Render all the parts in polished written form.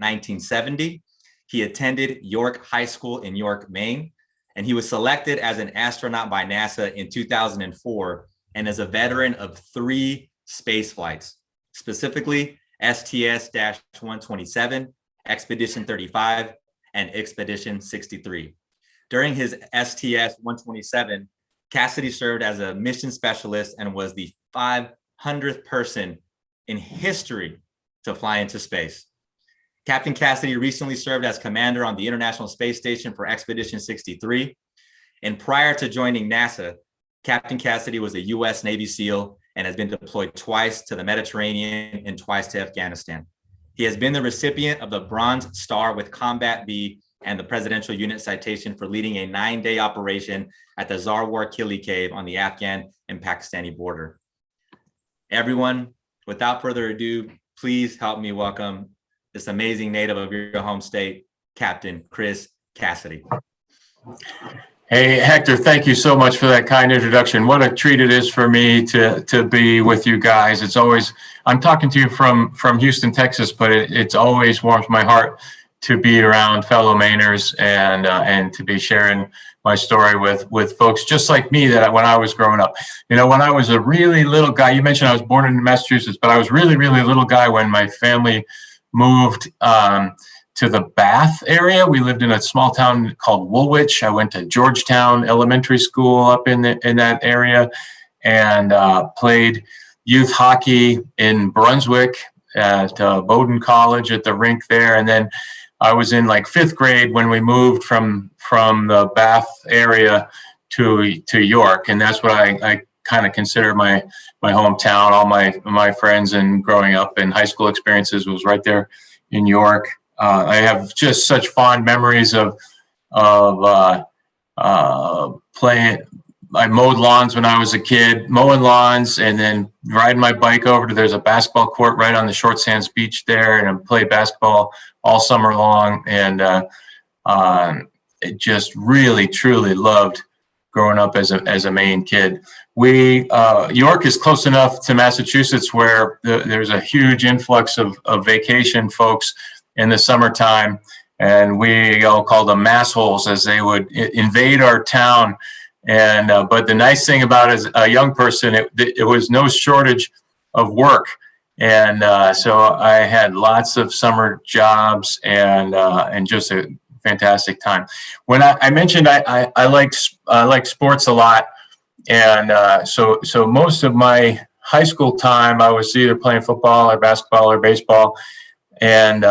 1970. He attended York High School in York, Maine, and he was selected as an astronaut by NASA in 2004 and is a veteran of 3 space flights, specifically STS-127, Expedition 35, and Expedition 63. During his STS-127, Cassidy served as a mission specialist and was the 500th person in history to fly into space. Captain Cassidy recently served as commander on the International Space Station for Expedition 63. And prior to joining NASA, Captain Cassidy was a U.S. Navy SEAL and has been deployed twice to the Mediterranean and twice to Afghanistan. He has been the recipient of the Bronze Star with Combat B and the Presidential Unit Citation for leading a 9-day operation at the Zarwar Kili Cave on the Afghan and Pakistani border. Everyone, without further ado, please help me welcome this amazing native of your home state, Captain Chris Cassidy. Hey, Hector, thank you so much for that kind introduction. What a treat it is for me to be with you guys. It's always, I'm talking to you from Houston, Texas, but it always warms my heart to be around fellow Mainers and to be sharing my story with folks just like me that when I was growing up. You know, when I was a really little guy, you mentioned I was born in Massachusetts, but I was really, really little guy when my family moved to the Bath area. We lived in a small town called Woolwich. I went to Georgetown Elementary School up in that area and played youth hockey in Brunswick at Bowdoin College at the rink there. And then I was in like 5th grade when we moved from the Bath area to York. And that's what I kind of consider my hometown. All my friends and growing up and high school experiences was right there in York. I have just such fond memories of playing. I mowed lawns when I was a kid, mowing lawns, and then riding my bike over to, there's a basketball court right on the Short Sands beach there, and I played basketball all summer long. And it just really, truly loved growing up as a Maine kid. York is close enough to Massachusetts where there's a huge influx of vacation folks in the summertime, and we all called them massholes as they would invade our town. And but the nice thing about it as a young person, it was no shortage of work, and so I had lots of summer jobs and just a fantastic time. When I mentioned I liked sports a lot, and so most of my high school time I was either playing football or basketball or baseball, and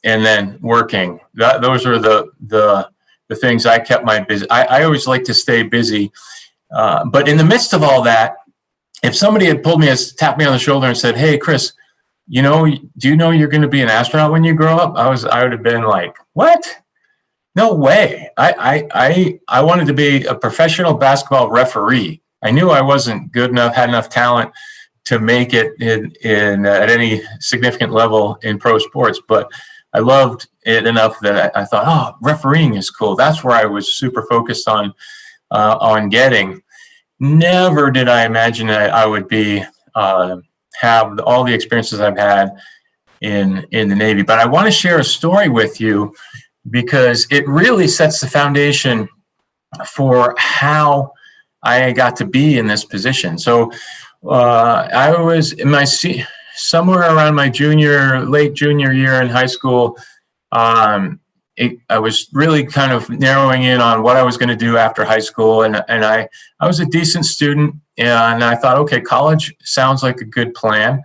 then working. Those were the things I kept my busy. I always like to stay busy, but in the midst of all that, if somebody had tapped me on the shoulder and said, "Hey, Chris, do you know you're going to be an astronaut when you grow up?" I would have been like, "What? No way!" I wanted to be a professional basketball referee. I knew I wasn't good enough, had enough talent to make it in at any significant level in pro sports, but I loved it enough that I thought, oh, refereeing is cool. That's where I was super focused on getting. Never did I imagine that I would have all the experiences I've had in the Navy. But I want to share a story with you because it really sets the foundation for how I got to be in this position. So I was in somewhere around my late junior year in high school. I was really kind of narrowing in on what I was going to do after high school. And I was a decent student, and I thought, okay, college sounds like a good plan.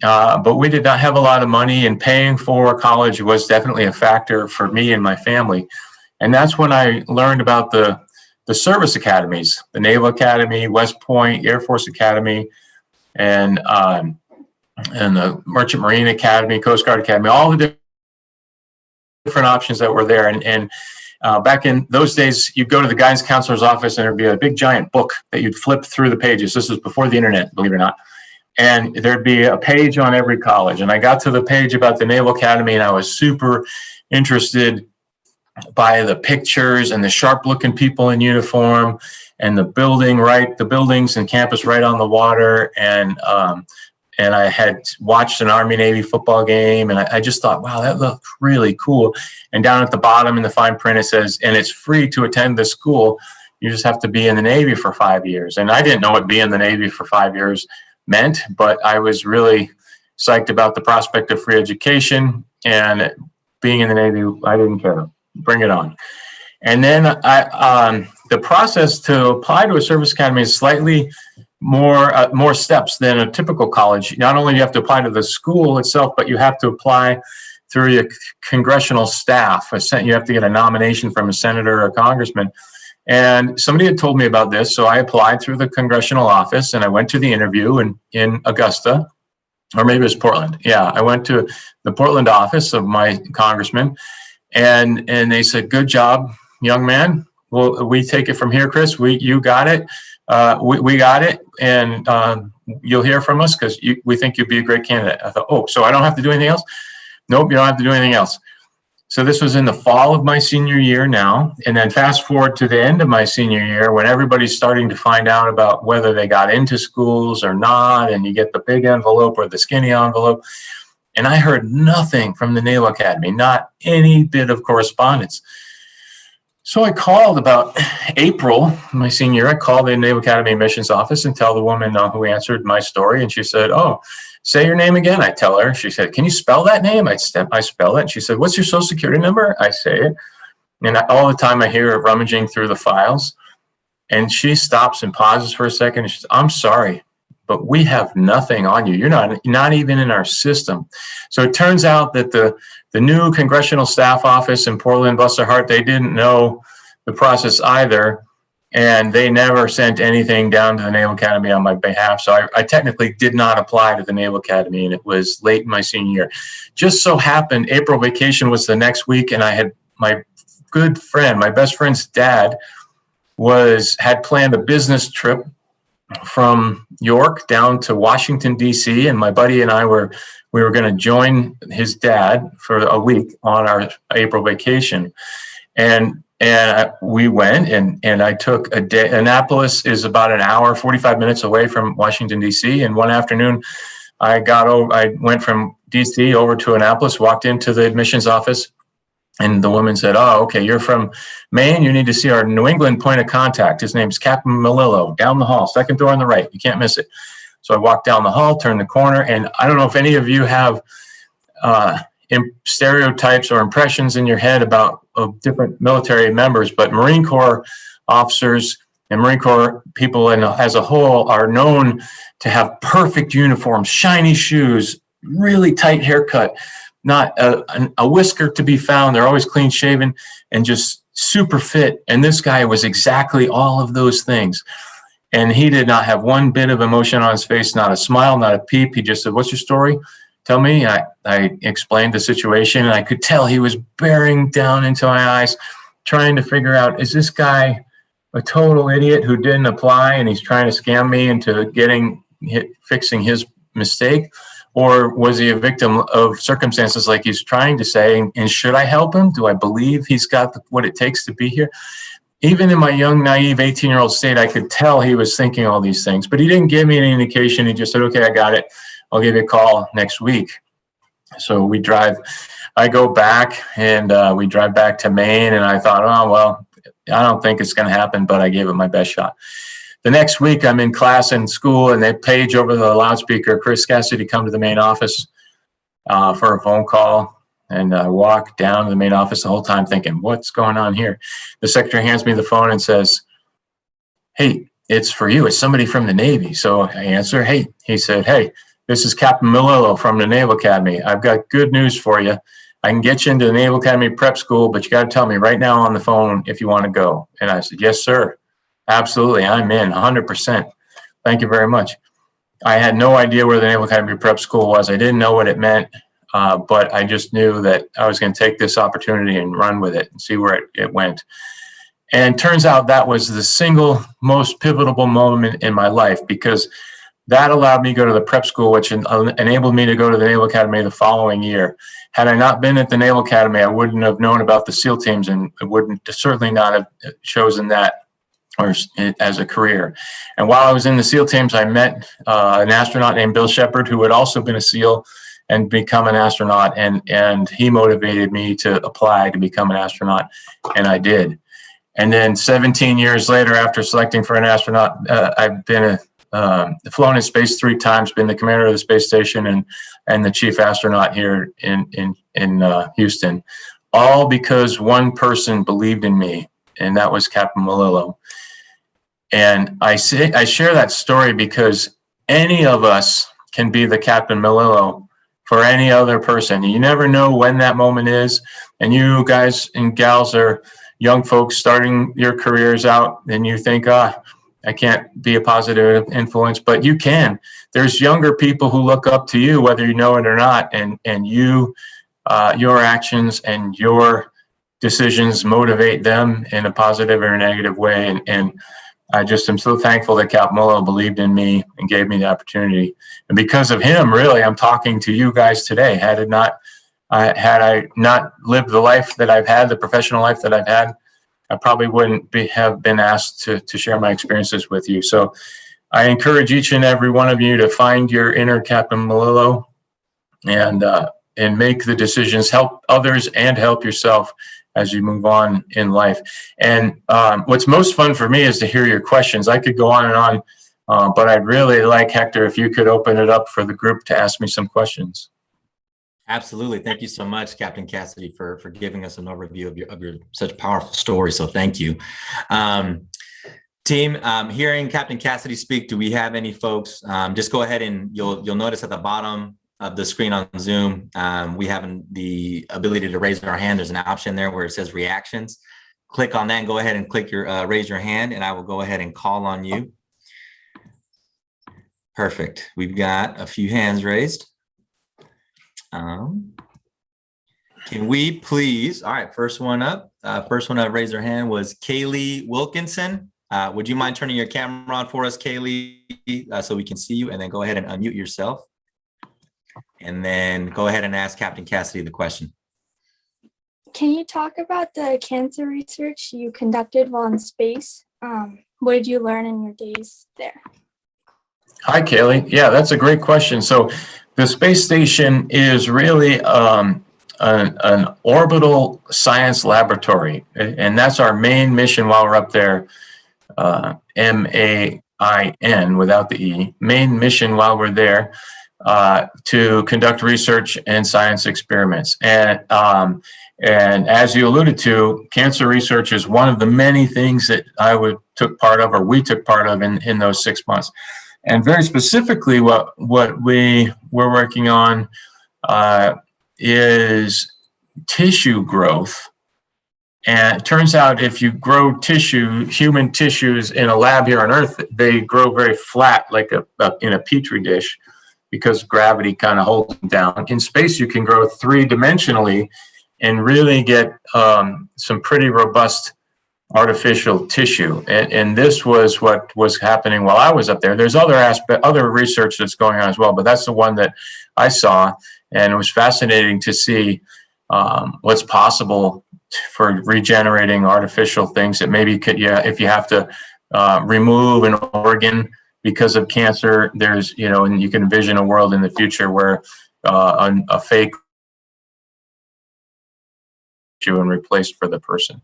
But we did not have a lot of money, and paying for college was definitely a factor for me and my family. And that's when I learned about the service academies, the Naval Academy, West Point, Air Force Academy, and the Merchant Marine Academy, Coast Guard Academy, all the different options that were there. And back in those days, you'd go to the guidance counselor's office and there'd be a big giant book that you'd flip through the pages. This was before the internet, believe it or not. And there'd be a page on every college. And I got to the page about the Naval Academy, and I was super interested by the pictures and the sharp looking people in uniform and the buildings and campus right on the water. And and I had watched an Army-Navy football game, and I just thought, wow, that looked really cool. And down at the bottom in the fine print, it says, and it's free to attend the school. You just have to be in the Navy for 5 years. And I didn't know what being in the Navy for 5 years meant, but I was really psyched about the prospect of free education, and being in the Navy, I didn't care. Bring it on. And then the process to apply to a service academy is slightly more steps than a typical college. Not only do you have to apply to the school itself, but you have to apply through your congressional staff. You have to get a nomination from a senator or a congressman. And somebody had told me about this, so I applied through the congressional office, and I went to the interview in Augusta, or maybe it was Portland. Yeah, I went to the Portland office of my congressman, and they said, "Good job, young man. Well, we take it from here, Chris. You got it. We got it, and you'll hear from us because we think you'd be a great candidate." I thought, oh, so I don't have to do anything else? Nope, you don't have to do anything else. So this was in the fall of my senior year now, and then fast forward to the end of my senior year when everybody's starting to find out about whether they got into schools or not, and you get the big envelope or the skinny envelope. And I heard nothing from the Naval Academy, not any bit of correspondence. So I called about April, my senior year, I called the Naval Academy admissions office and tell the woman who answered my story. And she said, "Oh, say your name again." I tell her. She said, "Can you spell that name?" I spell it. And she said, "What's your social security number?" I say it. And all the time I hear her rummaging through the files. And she stops and pauses for a second. And she says, "I'm sorry, but we have nothing on you. You're not even in our system." So it turns out that the new congressional staff office in Portland, bless their heart, they didn't know the process either. And they never sent anything down to the Naval Academy on my behalf. So I technically did not apply to the Naval Academy, and it was late in my senior year. Just so happened, April vacation was the next week, and I had my good friend, my best friend's dad, had planned a business trip from York down to Washington, D.C., and my buddy and I were going to join his dad for a week on our April vacation. And we went, and I took a day. Annapolis is about an hour, 45 minutes away from Washington, D.C., and one afternoon I went from D.C. over to Annapolis, walked into the admissions office, and the woman said, "Oh, okay, you're from Maine. You need to see our New England point of contact. His name's Capt Malillo, down the hall, second door on the right. You can't miss it." So I walked down the hall, turned the corner, and I don't know if any of you have stereotypes or impressions in your head about different military members, but Marine Corps officers and Marine Corps people as a whole are known to have perfect uniforms, shiny shoes, really tight haircut, not a whisker to be found. They're always clean shaven and just super fit. And this guy was exactly all of those things. And he did not have one bit of emotion on his face, not a smile, not a peep. He just said, "What's your story? Tell me." I explained the situation, and I could tell he was bearing down into my eyes, trying to figure out, is this guy a total idiot who didn't apply and he's trying to scam me into fixing his mistake? Or was he a victim of circumstances like he's trying to say? And should I help him? Do I believe he's got what it takes to be here? Even in my young, naive 18-year-old state, I could tell he was thinking all these things, but he didn't give me any indication. He just said, "Okay, I got it. I'll give you a call next week." So I go back, and we drive back to Maine, and I thought, oh, well, I don't think it's going to happen, but I gave it my best shot. The next week, I'm in class in school, and they page over the loudspeaker, "Chris Cassidy, come to the main office for a phone call." And I walk down to the main office the whole time thinking, what's going on here? The secretary hands me the phone and says, "Hey, it's for you. It's somebody from the Navy." So I answer, "Hey." He said, "Hey, this is Captain Malillo from the Naval Academy. I've got good news for you. I can get you into the Naval Academy prep school, but you got to tell me right now on the phone if you want to go." And I said, "Yes, sir. Absolutely. I'm in 100%. Thank you very much." I had no idea where the Naval Academy prep school was. I didn't know what it meant, but I just knew that I was going to take this opportunity and run with it and see where it went. And it turns out that was the single most pivotal moment in my life, because that allowed me to go to the prep school, which enabled me to go to the Naval Academy the following year. Had I not been at the Naval Academy, I wouldn't have known about the SEAL teams, and I certainly not have chosen that or as a career. And while I was in the SEAL teams, I met an astronaut named Bill Shepard, who had also been a SEAL and become an astronaut. And he motivated me to apply to become an astronaut, and I did. And then 17 years later, after selecting for an astronaut, I've been flown in space 3 times, been the commander of the space station and the chief astronaut here in Houston, all because one person believed in me, and that was Captain Malillo. And I share that story because any of us can be the Captain Malillo for any other person. You never know when that moment is. And you guys and gals are young folks starting your careers out, and you think, I can't be a positive influence, but you can. There's younger people who look up to you, whether you know it or not, and you, your actions and your decisions motivate them in a positive or negative way. And I just am so thankful that Cap Mullo believed in me and gave me the opportunity. And because of him, really, I'm talking to you guys today. Had I not lived the life that I've had, the professional life that I've had, I probably wouldn't have been asked to share my experiences with you. So I encourage each and every one of you to find your inner Captain Malillo and make the decisions, help others and help yourself as you move on in life. And what's most fun for me is to hear your questions. I could go on and on, but I'd really like, Hector, if you could open it up for the group to ask me some questions. Absolutely. Thank you so much, Captain Cassidy, for giving us an overview of your such powerful story. So thank you. Team, hearing Captain Cassidy speak, do we have any folks? Just go ahead and you'll notice at the bottom of the screen on Zoom, we have the ability to raise our hand. There's an option there where it says reactions. Click on that and go ahead and click your raise your hand, and I will go ahead and call on you. Perfect. We've got a few hands raised. Can we please, all right, first one up raise their hand was Kaylee Wilkinson. Would you mind turning your camera on for us, Kaylee, so we can see you, and then go ahead and unmute yourself. And then go ahead and ask Captain Cassidy the question. Can you talk about the cancer research you conducted while in space? What did you learn in your days there? Hi, Kaylee. Yeah, that's a great question. So the space station is really an orbital science laboratory, and that's our main mission while we're up there, MAIN without the E, main mission while we're there, to conduct research and science experiments. And as you alluded to, cancer research is one of the many things that we took part of in those 6 months. And very specifically, what we were working on is tissue growth. And it turns out if you grow human tissues in a lab here on Earth, they grow very flat, like in a petri dish, because gravity kind of holds them down. In space, you can grow 3-dimensionally and really get some pretty robust artificial tissue. And this was what was happening while I was up there. There's other research that's going on as well, but that's the one that I saw. And it was fascinating to see what's possible for regenerating artificial things that maybe could, if you have to remove an organ because of cancer, there's, and you can envision a world in the future where a fake tissue and replaced for the person.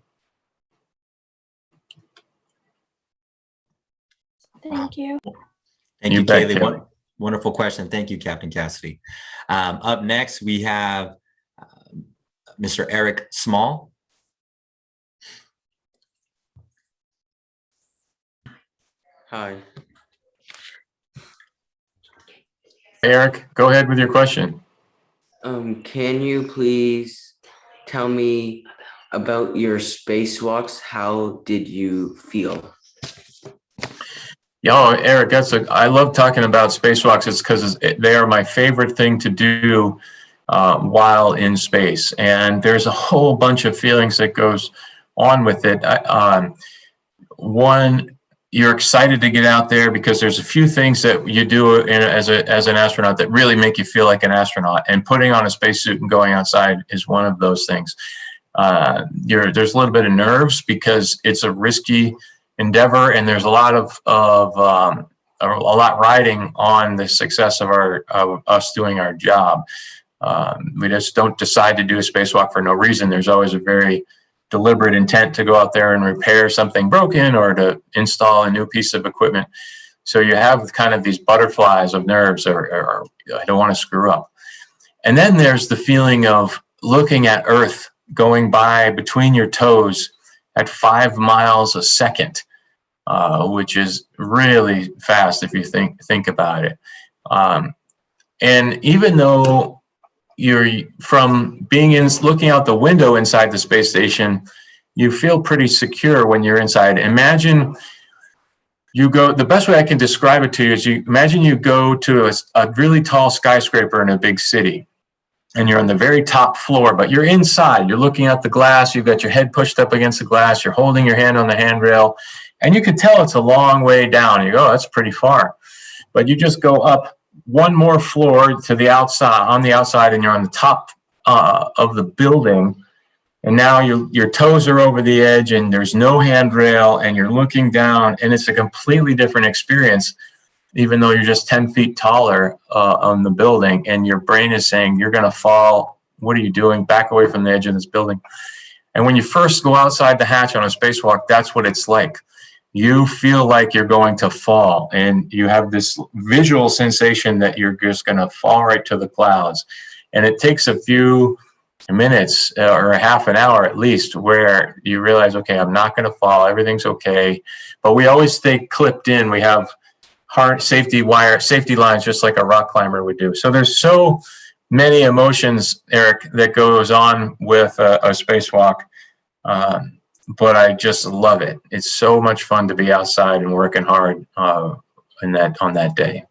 Thank you. Thank you, Kaylee. Wonderful question. Thank you, Captain Cassidy. Up next, we have Mr. Eric Small. Hi. Eric, go ahead with your question. Can you please tell me about your spacewalks? How did you feel? Yeah, Eric, I love talking about spacewalks. It's because they are my favorite thing to do while in space. And there's a whole bunch of feelings that goes on with it. One, you're excited to get out there because there's a few things that you do as an astronaut that really make you feel like an astronaut. And putting on a spacesuit and going outside is one of those things. There's a little bit of nerves because it's a risky endeavor, and there's a lot a lot riding on the success of us doing our job. We just don't decide to do a spacewalk for no reason. There's always a very deliberate intent to go out there and repair something broken or to install a new piece of equipment. So you have kind of these butterflies of nerves, or I don't want to screw up. And then there's the feeling of looking at Earth going by between your toes at 5 miles a second, which is really fast if you think about it. And even though you're from being looking out the window inside the space station, you feel pretty secure when you're inside. Imagine the best way I can describe it to you is imagine you go to a really tall skyscraper in a big city, and you're on the very top floor, but you're inside, you're looking out the glass, you've got your head pushed up against the glass, you're holding your hand on the handrail, and you can tell it's a long way down. You go, oh, that's pretty far. But you just go up one more floor to the outside, on the outside, and you're on the top of the building. And now your toes are over the edge and there's no handrail and you're looking down, and it's a completely different experience, even though you're just 10 feet taller on the building, and your brain is saying, you're going to fall. What are you doing? Back away from the edge of this building. And when you first go outside the hatch on a spacewalk, that's what it's like. You feel like you're going to fall, and you have this visual sensation that you're just going to fall right to the clouds. And it takes a few minutes or a half an hour at least where you realize, okay, I'm not going to fall. Everything's okay. But we always stay clipped in. We have hard safety lines, just like a rock climber would do. So there's so many emotions, Eric, that goes on with a spacewalk. But I just love it. It's so much fun to be outside and working hard on that day.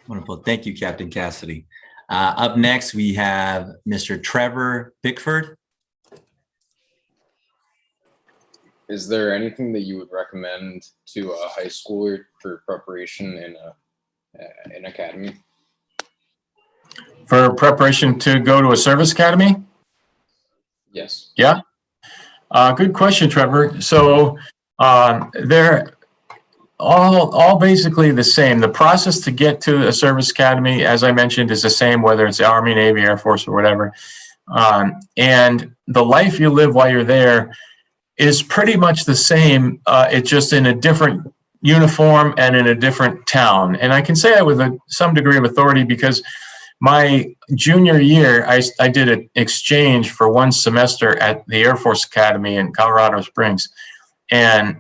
Wonderful. Thank you, Captain Cassidy. Up next, we have Mr. Trevor Bickford. Is there anything that you would recommend to a high schooler for preparation in an academy? For preparation to go to a service academy? Yes. Yeah. Good question, Trevor. So they're all basically the same. The process to get to a service academy, as I mentioned, is the same, whether it's the Army, Navy, Air Force, or whatever. And the life you live while you're there is pretty much the same. It's just in a different uniform and in a different town. And I can say that with some degree of authority because my junior year, I did an exchange for one semester at the Air Force Academy in Colorado Springs. And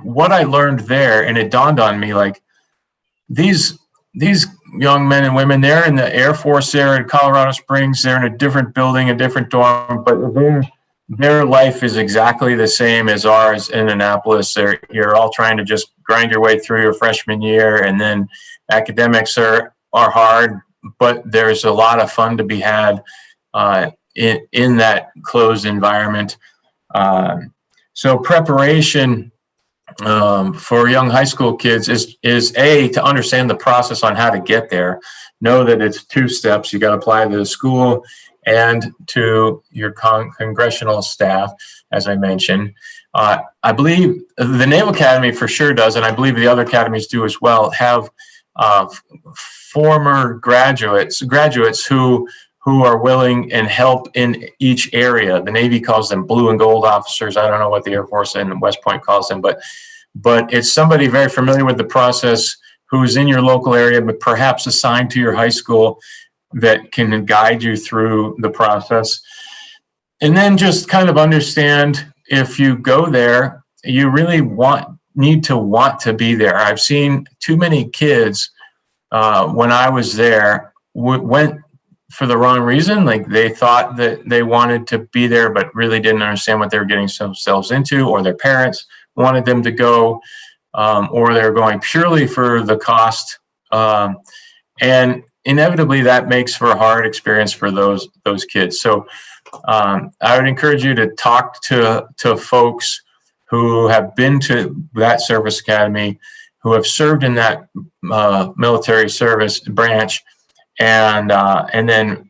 what I learned there, and it dawned on me, like these young men and women, they're in the Air Force there in Colorado Springs, they're in a different building, a different dorm, but their life is exactly the same as ours in Annapolis. You're all trying to just grind your way through your freshman year, and then academics are hard, but there's a lot of fun to be had in that closed environment. So preparation for young high school kids is to understand the process on how to get there. Know that it's 2 steps. You got to apply to the school and to your congressional staff, as I mentioned. I believe the Naval Academy for sure does, and I believe the other academies do as well, have former graduates who are willing and help in each area. The Navy calls them blue and gold officers. I don't know what the Air Force and West Point calls them, but it's somebody very familiar with the process who's in your local area, but perhaps assigned to your high school, that can guide you through the process. And then just kind of understand, if you go there, you really need to want to be there. I've seen too many kids when I was there went for the wrong reason. Like they thought that they wanted to be there, but really didn't understand what they were getting themselves into, or their parents wanted them to go, or they're going purely for the cost. And inevitably that makes for a hard experience for those kids. So I would encourage you to talk to folks who have been to that service academy, who have served in that military service branch, and then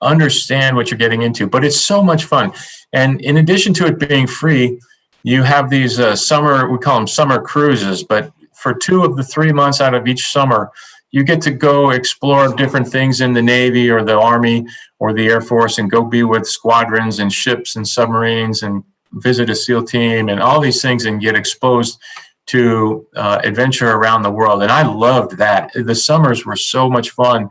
understand what you're getting into, but it's so much fun. And in addition to it being free, you have these we call them summer cruises, but for 2 of the 3 months out of each summer, you get to go explore different things in the Navy or the Army or the Air Force and go be with squadrons and ships and submarines and visit a SEAL team and all these things and get exposed to adventure around the world. And I loved that. The summers were so much fun,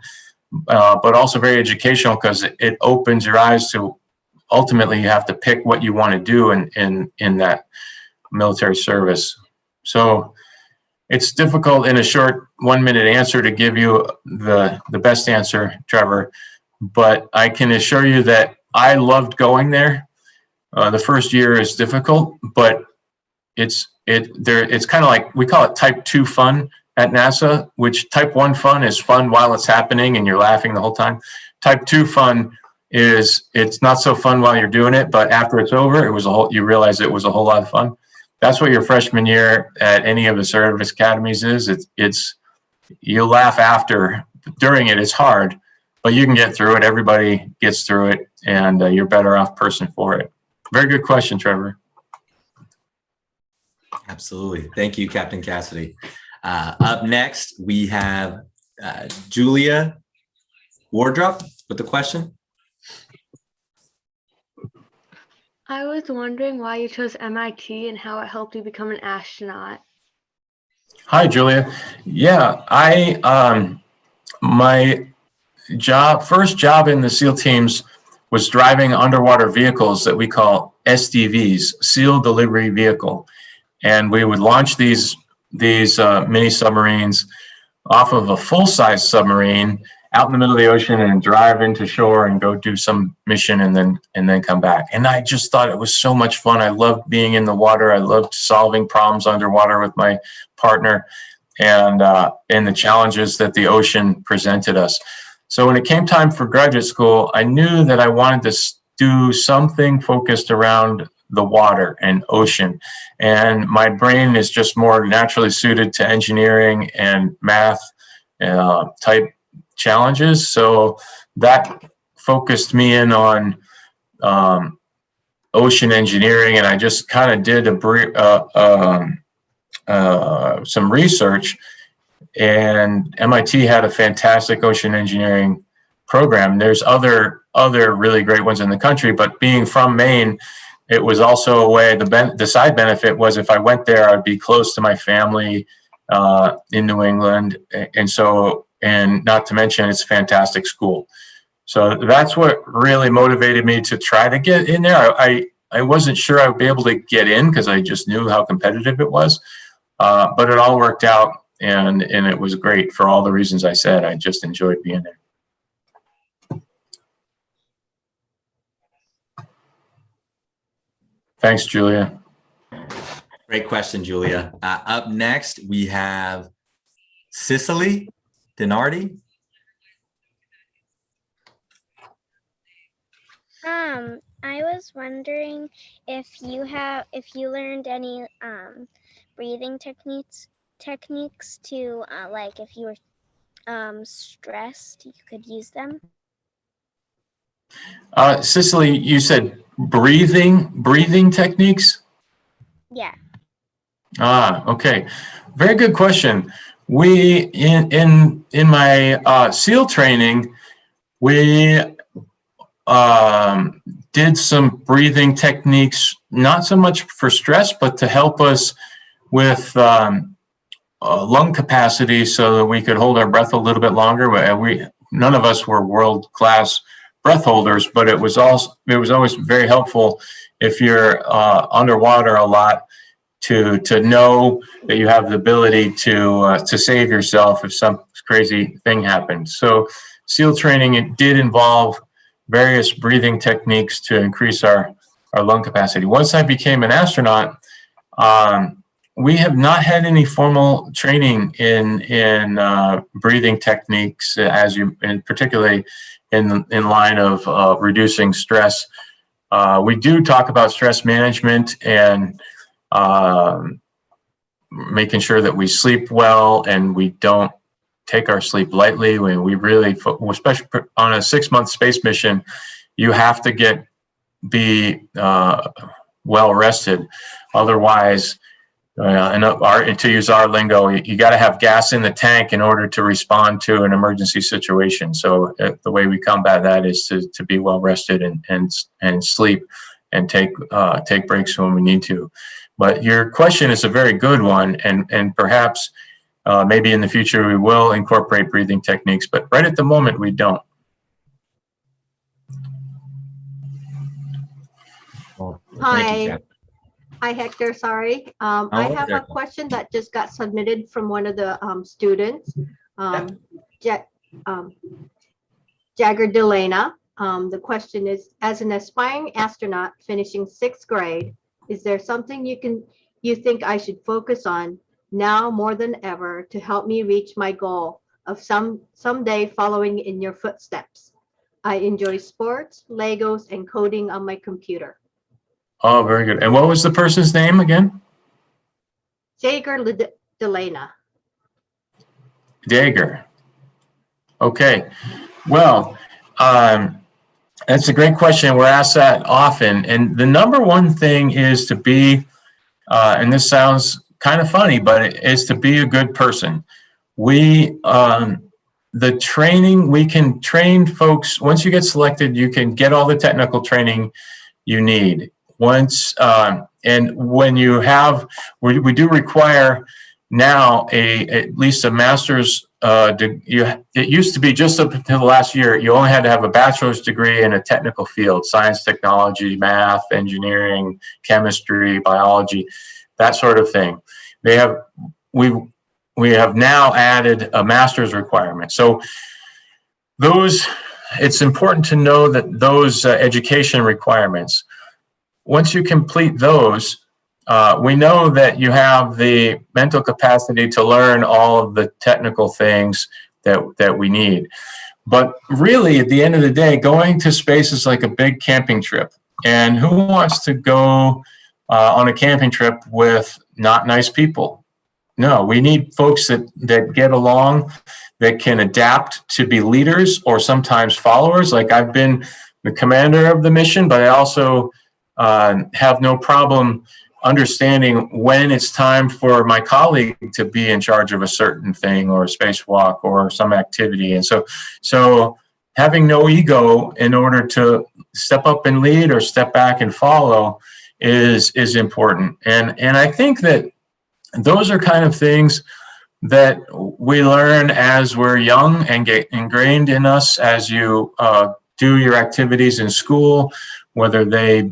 but also very educational because it opens your eyes to ultimately you have to pick what you want to do in that military service. So it's difficult in a short 1-minute answer to give you the best answer, Trevor, but I can assure you that I loved going there. The first year is difficult, but it's kind of like, we call it type 2 fun at NASA, which type 1 fun is fun while it's happening and you're laughing the whole time. Type 2 fun is, it's not so fun while you're doing it, but after it's over, you realize it was a whole lot of fun. That's what your freshman year at any of the service academies is. It's you laugh after. During it, it's hard, but you can get through it. Everybody gets through it, and you're a better off person for it. Very good question, Trevor. Absolutely. Thank you, Captain Cassidy. Up next, we have Julia Wardrop with the question. I was wondering why you chose MIT and how it helped you become an astronaut. Hi, Julia. Yeah, my first job in the SEAL teams was driving underwater vehicles that we call SDVs, SEAL Delivery Vehicle. And we would launch these mini submarines off of a full-size submarine out in the middle of the ocean and drive into shore and go do some mission and then come back. And I just thought it was so much fun. I loved being in the water. I loved solving problems underwater with my partner and the challenges that the ocean presented us. So when it came time for graduate school, I knew that I wanted to do something focused around the water and ocean. And my brain is just more naturally suited to engineering and math type challenges. So that focused me in on ocean engineering, and I just kind of did some research. And MIT had a fantastic ocean engineering program. There's other really great ones in the country, but being from Maine, it was also a way, the side benefit was if I went there, I'd be close to my family in New England. And not to mention, it's a fantastic school. So that's what really motivated me to try to get in there. I wasn't sure I would be able to get in because I just knew how competitive it was. But it all worked out, and it was great for all the reasons I said. I just enjoyed being there. Thanks, Julia. Great question, Julia. Up next, we have Cicely Denardi. I was wondering if you learned any breathing techniques to like if you were stressed, you could use them. Cicely, you said breathing techniques? Yeah. Okay. Very good question. We in my SEAL training, we did some breathing techniques, not so much for stress, but to help us with lung capacity so that we could hold our breath a little bit longer. None of us were world-class breath holders, but it was always very helpful if you're underwater a lot to know that you have the ability to save yourself if some crazy thing happens. So SEAL training, it did involve various breathing techniques to increase our lung capacity. Once I became an astronaut, we have not had any formal training in breathing techniques, and particularly in line of reducing stress. We do talk about stress management and making sure that we sleep well and we don't take our sleep lightly. We really, especially on a 6-month space mission, you have to be well rested. Otherwise, to use our lingo, you got to have gas in the tank in order to respond to an emergency situation. So the way we combat that is to be well rested and sleep and take breaks when we need to. But your question is a very good one, and perhaps maybe in the future we will incorporate breathing techniques, but right at the moment we don't. Well, Hi. thank you, Capt. Hi, Hector. Sorry. I have a question that just got submitted from one of the students, Jagger Delana. The question is, as an aspiring astronaut finishing 6th grade, is there something you think I should focus on now more than ever to help me reach my goal of someday following in your footsteps? I enjoy sports, Legos, and coding on my computer. Oh, very good. And what was the person's name again? Jagger Delana. Dagger. Okay. Well, that's a great question. We're asked that often. And the number one thing is to be, and this sounds kind of funny, but it is to be a good person. The training, we can train folks. Once you get selected, you can get all the technical training you need. And when you have, we do require now at least a master's. It used to be just up until the last year, you only had to have a bachelor's degree in a technical field: science, technology, math, engineering, chemistry, biology, that sort of thing. We have now added a master's requirement. So it's important to know that those education requirements, once you complete those, we know that you have the mental capacity to learn all of the technical things that we need. But really, at the end of the day, going to space is like a big camping trip. And who wants to go on a camping trip with not nice people? No, we need folks that get along, that can adapt to be leaders or sometimes followers. Like, I've been the commander of the mission, but I also have no problem understanding when it's time for my colleague to be in charge of a certain thing or a spacewalk or some activity. And so having no ego in order to step up and lead or step back and follow is important. And I think that those are kind of things that we learn as we're young and get ingrained in us as you do your activities in school, whether they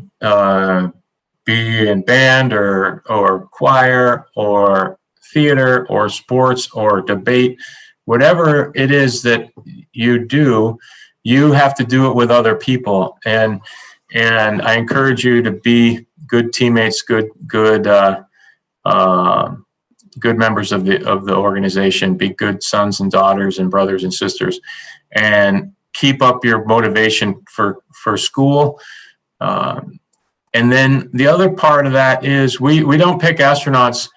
be in band or choir or theater or sports or debate. Whatever it is that you do, you have to do it with other people. And I encourage you to be good teammates, good members of the organization, be good sons and daughters and brothers and sisters, and keep up your motivation for school. And then the other part of that is we don't pick astronauts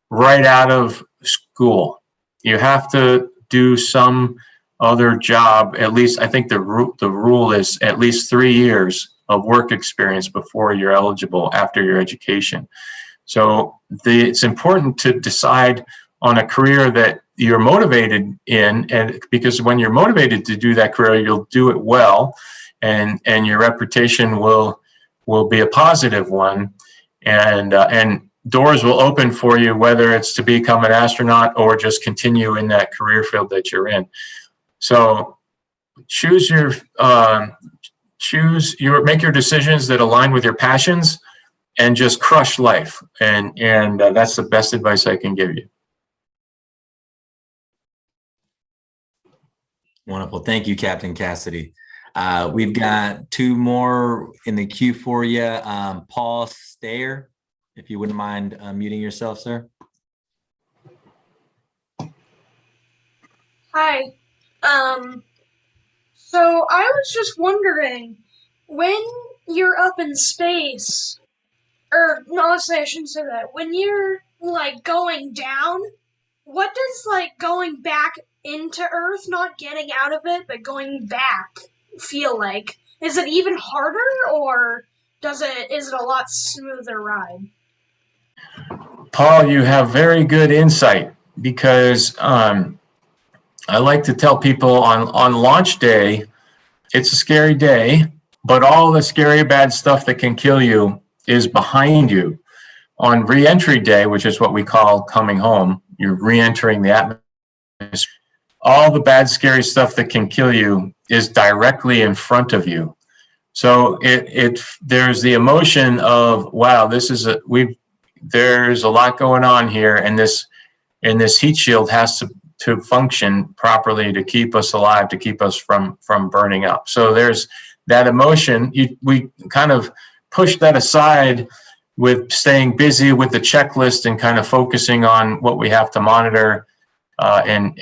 right out of school. You have to do some other job. At least, I think the rule is at least 3 years of work experience before you're eligible after your education. So it's important to decide on a career that you're motivated in, and because when you're motivated to do that career, you'll do it well, and your reputation will be a positive one, and doors will open for you, whether it's to become an astronaut or just continue in that career field that you're in. So make your decisions that align with your passions, and just crush life. And that's the best advice I can give you. Wonderful. Thank you, Captain Cassidy. We've got 2 more in the queue for you. Paul Stayer, if you wouldn't mind muting yourself, sir. Hi. So I was just wondering, when you're up in space, or no, let's say I shouldn't say that. When you're like going down, what does like going back into Earth, not getting out of it, but going back feel like? Is it even harder, or is it a lot smoother ride? Paul, you have very good insight because I like to tell people on launch day, it's a scary day, but all the scary bad stuff that can kill you is behind you. On re-entry day, which is what we call coming home, you're re-entering the atmosphere. All the bad, scary stuff that can kill you is directly in front of you. So there's the emotion of, wow, there's a lot going on here, and this heat shield has to function properly to keep us alive, to keep us from burning up. So there's that emotion. We kind of push that aside with staying busy with the checklist and kind of focusing on what we have to monitor and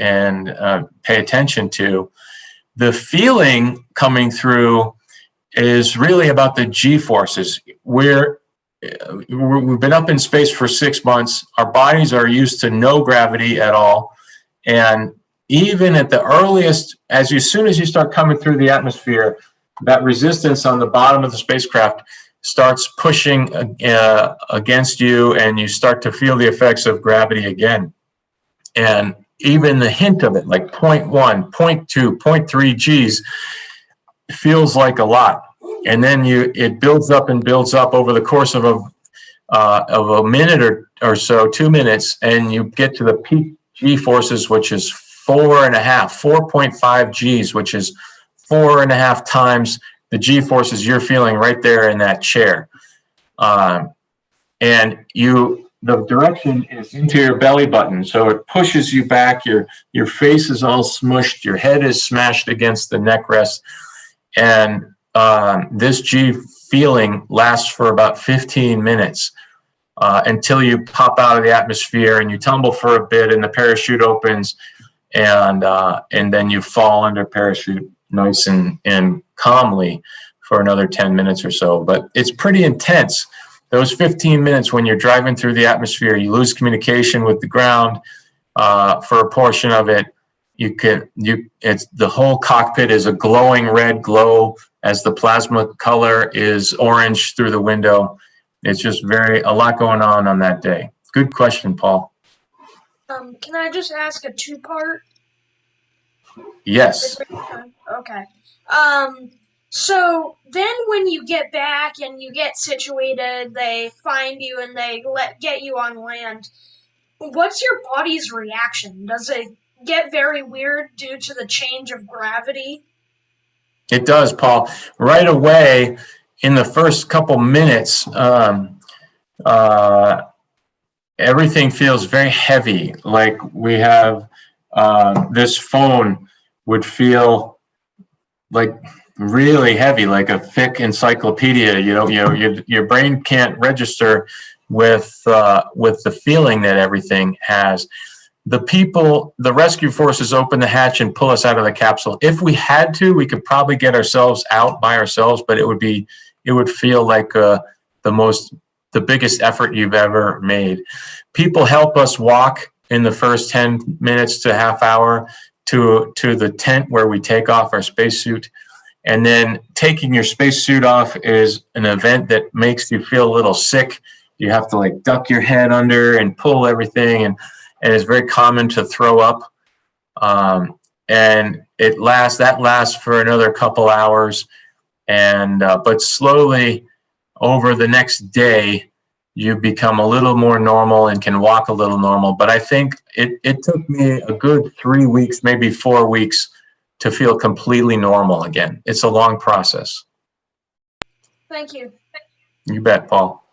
pay attention to. The feeling coming through is really about the G-forces. We've been up in space for 6 months. Our bodies are used to no gravity at all. And even at the earliest, as soon as you start coming through the atmosphere, that resistance on the bottom of the spacecraft starts pushing against you, and you start to feel the effects of gravity again. And even the hint of it, like 0.1, 0.2, 0.3 Gs, feels like a lot. And then it builds up and builds up over the course of a minute or so, 2 minutes, and you get to the peak G forces, which is 4.5 Gs, which is 4.5 times the G forces you're feeling right there in that chair. And the direction is into your belly button. So it pushes you back. Your face is all smushed. Your head is smashed against the neck rest. And this G feeling lasts for about 15 minutes until you pop out of the atmosphere and you tumble for a bit and the parachute opens, and then you fall under parachute nice and calmly for another 10 minutes or so. But it's pretty intense. Those 15 minutes when you're driving through the atmosphere, you lose communication with the ground for a portion of it. The whole cockpit is a glowing red glow as the plasma color is orange through the window. It's just a lot going on that day. Good question, Paul. Can I just ask a two-part? Yes. Okay. So then when you get back and you get situated, they find you and they get you on land. What's your body's reaction? Does it get very weird due to the change of gravity? It does, Paul. Right away, in the first couple minutes, everything feels very heavy. Like we have this phone would feel like really heavy, like a thick encyclopedia. Your brain can't register with the feeling that everything has. The rescue forces open the hatch and pull us out of the capsule. If we had to, we could probably get ourselves out by ourselves, but it would feel like the biggest effort you've ever made. People help us walk in the first 10 minutes to half hour to the tent where we take off our spacesuit. And then taking your spacesuit off is an event that makes you feel a little sick. You have to duck your head under and pull everything, and it's very common to throw up. And that lasts for another couple hours. But slowly over the next day, you become a little more normal and can walk a little normal. But I think it took me a good 3 weeks, maybe 4 weeks, to feel completely normal again. It's a long process. Thank you. You bet, Paul.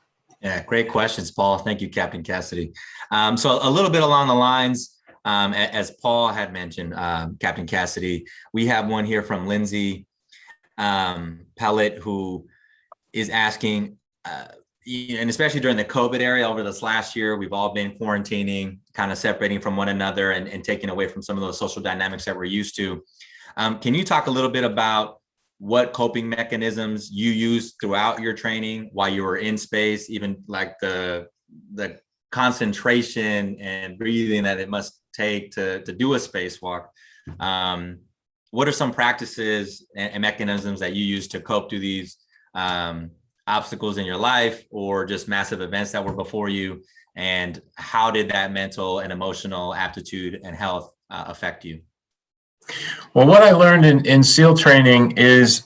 Yeah, great questions, Paul. Thank you, Captain Cassidy. So a little bit along the lines, as Paul had mentioned, Captain Cassidy, we have one here from Lindsay Pallet, who is asking, and especially during the COVID era over this last year, we've all been quarantining, kind of separating from one another and taking away from some of those social dynamics that we're used to. Can you talk a little bit about what coping mechanisms you used throughout your training while you were in space, even like the concentration and breathing that it must take to do a spacewalk? What are some practices and mechanisms that you use to cope through these obstacles in your life or just massive events that were before you? And how did that mental and emotional aptitude and health affect you? Well, what I learned in SEAL training is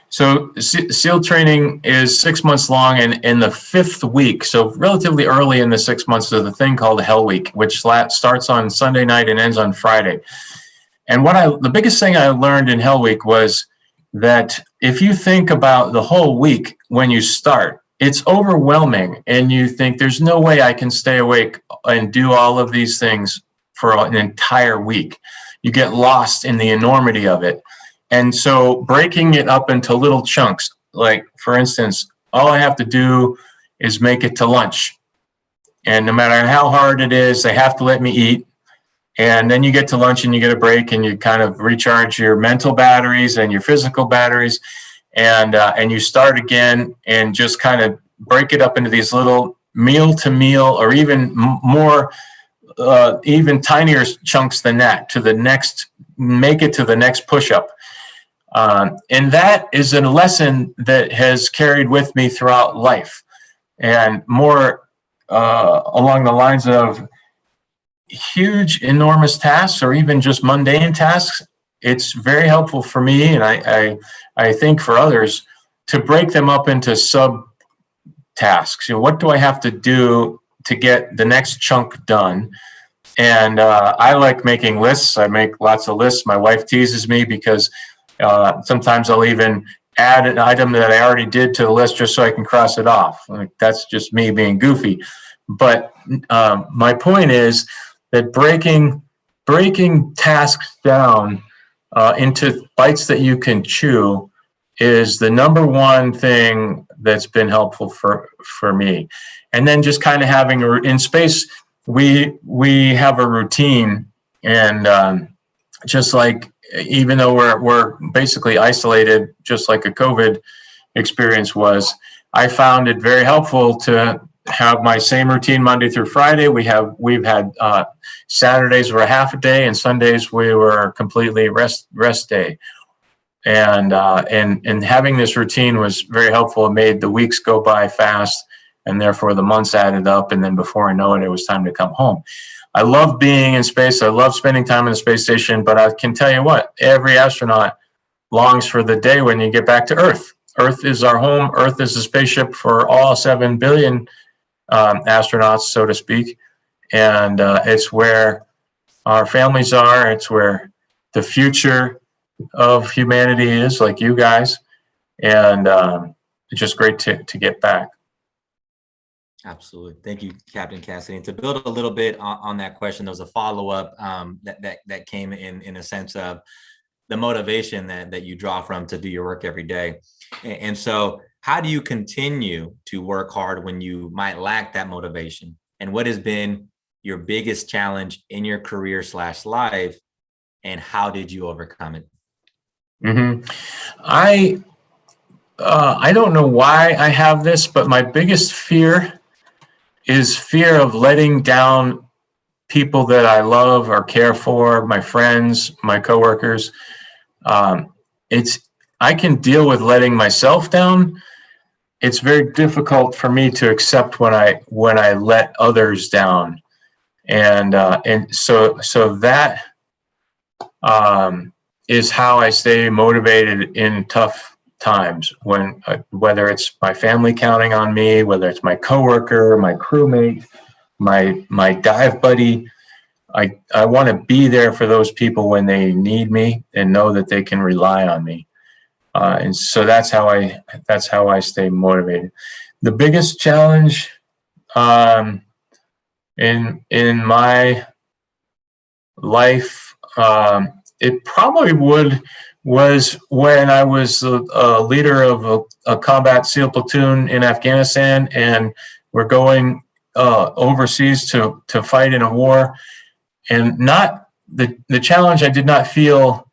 SEAL training is 6 months long, and in the 5th week, so relatively early in the 6 months, there's a thing called Hell Week, which starts on Sunday night and ends on Friday. And the biggest thing I learned in Hell Week was that if you think about the whole week when you start, it's overwhelming, and you think there's no way I can stay awake and do all of these things for an entire week. You get lost in the enormity of it. And so breaking it up into little chunks, like for instance, all I have to do is make it to lunch. And no matter how hard it is, they have to let me eat. And then you get to lunch and you get a break and you kind of recharge your mental batteries and your physical batteries. And you start again and just kind of break it up into these little meal to meal, or even more, even tinier chunks than that, make it to the next push-up. And that is a lesson that has carried with me throughout life, and more along the lines of huge, enormous tasks, or even just mundane tasks. It's very helpful for me, and I think for others, to break them up into sub tasks. What do I have to do to get the next chunk done? And I like making lists. I make lots of lists. My wife teases me because sometimes I'll even add an item that I already did to the list just so I can cross it off. Like, that's just me being goofy. But my point is that breaking tasks down into bites that you can chew is the number one thing that's been helpful for me. And then just kind of having in space, we have a routine, and just like, even though we're basically isolated, just like a COVID experience was, I found it very helpful to have my same routine Monday through Friday. We've had Saturdays were a half a day, and Sundays we were completely rest day. And having this routine was very helpful. It made the weeks go by fast, and therefore the months added up. And then before I know it, it was time to come home. I love being in space. I love spending time in the space station, but I can tell you what, every astronaut longs for the day when you get back to Earth. Earth is our home. Earth is the spaceship for all 7 billion astronauts, so to speak. And it's where our families are. It's where the future of humanity is, like you guys. And it's just great to get back. Absolutely. Thank you, Captain Cassidy. And to build a little bit on that question, there was a follow-up that came in a sense of the motivation that you draw from to do your work every day. And so how do you continue to work hard when you might lack that motivation? And what has been your biggest challenge in your career / life, and how did you overcome it? Mm-hmm. I don't know why I have this, but my biggest fear is fear of letting down people that I love or care for, my friends, my coworkers. I can deal with letting myself down. It's very difficult for me to accept when I let others down, and so that is how I stay motivated in tough times, when whether it's my family counting on me, whether it's my coworker, my crewmate, my dive buddy. I want to be there for those people when they need me and know that they can rely on me. And so that's how I stay motivated. The biggest challenge in my life, it probably was when I was a leader of a combat SEAL platoon in Afghanistan, and we're going overseas to fight in a war. And not the challenge I did not feel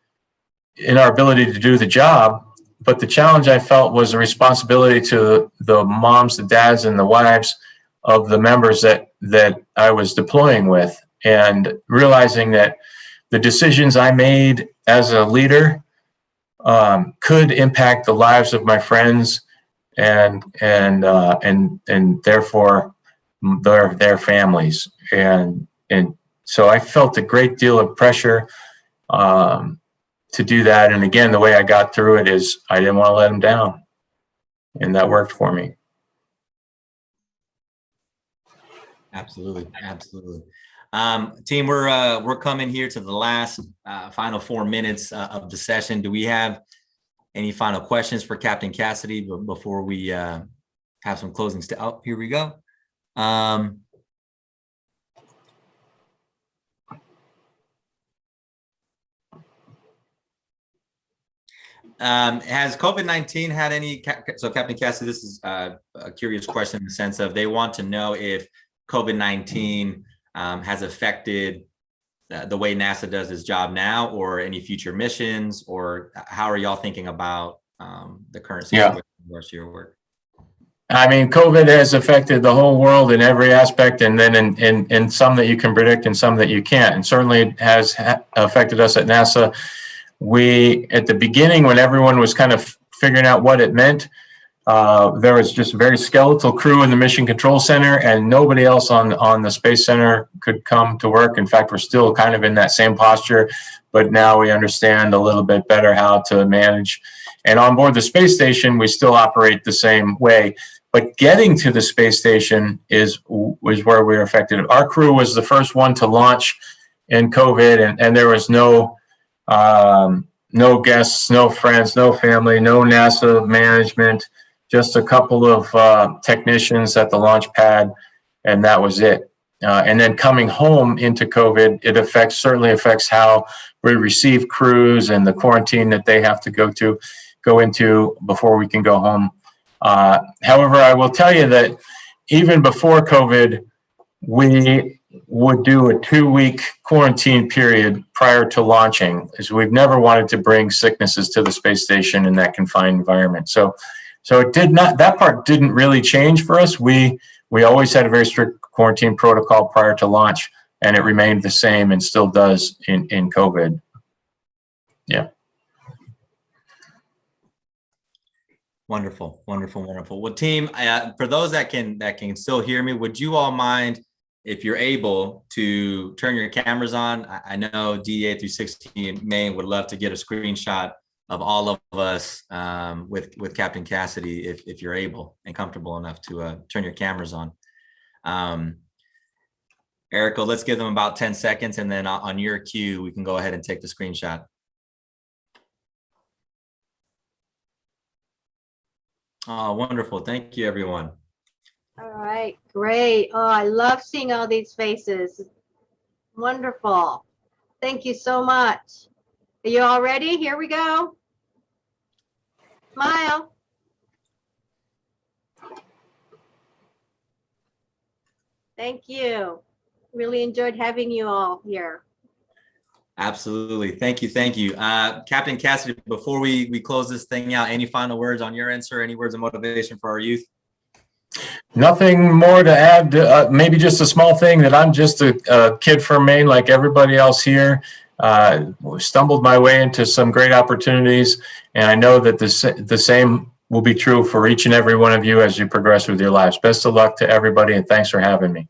in our ability to do the job, but the challenge I felt was the responsibility to the moms, the dads, and the wives of the members that I was deploying with, and realizing that the decisions I made as a leader could impact the lives of my friends and therefore their families. And so I felt a great deal of pressure to do that. And again, the way I got through it is I didn't want to let them down, and that worked for me. Absolutely, absolutely. Team, we're coming here to the last final 4 minutes of the session. Do we have any final questions for Captain Cassidy before we have some closing? Oh, here we go. Has COVID-19 had any, so Captain Cassidy, this is a curious question in the sense of they want to know if COVID-19 has affected the way NASA does its job now, or any future missions, or how are y'all thinking about the current situation with regards to your work? I mean, COVID has affected the whole world in every aspect, and then in some that you can predict and some that you can't. And certainly it has affected us at NASA. We, at the beginning, when everyone was kind of figuring out what it meant, there was just a very skeletal crew in the Mission Control Center, and nobody else on the Space Center could come to work. In fact, we're still kind of in that same posture, but now we understand a little bit better how to manage. And on board the space station, we still operate the same way. But getting to the space station was where we were affected. Our crew was the first one to launch in COVID, and there was no guests, no friends, no family, no NASA management, just a couple of technicians at the launch pad, and that was it. And then coming home into COVID, it certainly affects how we receive crews and the quarantine that they have to go into before we can go home. However, I will tell you that even before COVID, we would do a 2-week quarantine period prior to launching, because we've never wanted to bring sicknesses to the space station in that confined environment. So it did not, that part didn't really change for us. We always had a very strict quarantine protocol prior to launch, and it remained the same and still does in COVID. Yeah. Wonderful, wonderful, wonderful. Well, team, for those that can still hear me, would you all mind, if you're able, to turn your cameras on? I know DA through 16 Maine would love to get a screenshot of all of us with Captain Cassidy, if you're able and comfortable enough to turn your cameras on. Erica, let's give them about 10 seconds, and then on your cue, we can go ahead and take the screenshot. Oh, wonderful. Thank you, everyone. All right, great. Oh, I love seeing all these faces. Wonderful. Thank you so much. Are you all ready? Here we go. Smile. Thank you. Really enjoyed having you all here. Absolutely. Thank you. Thank you. Captain Cassidy, before we close this thing out, any final words on your end, sir? Any words of motivation for our youth? Nothing more to add. Maybe just a small thing, that I'm just a kid from Maine like everybody else here. Stumbled my way into some great opportunities, and I know that the same will be true for each and every one of you as you progress with your lives. Best of luck to everybody, and thanks for having me.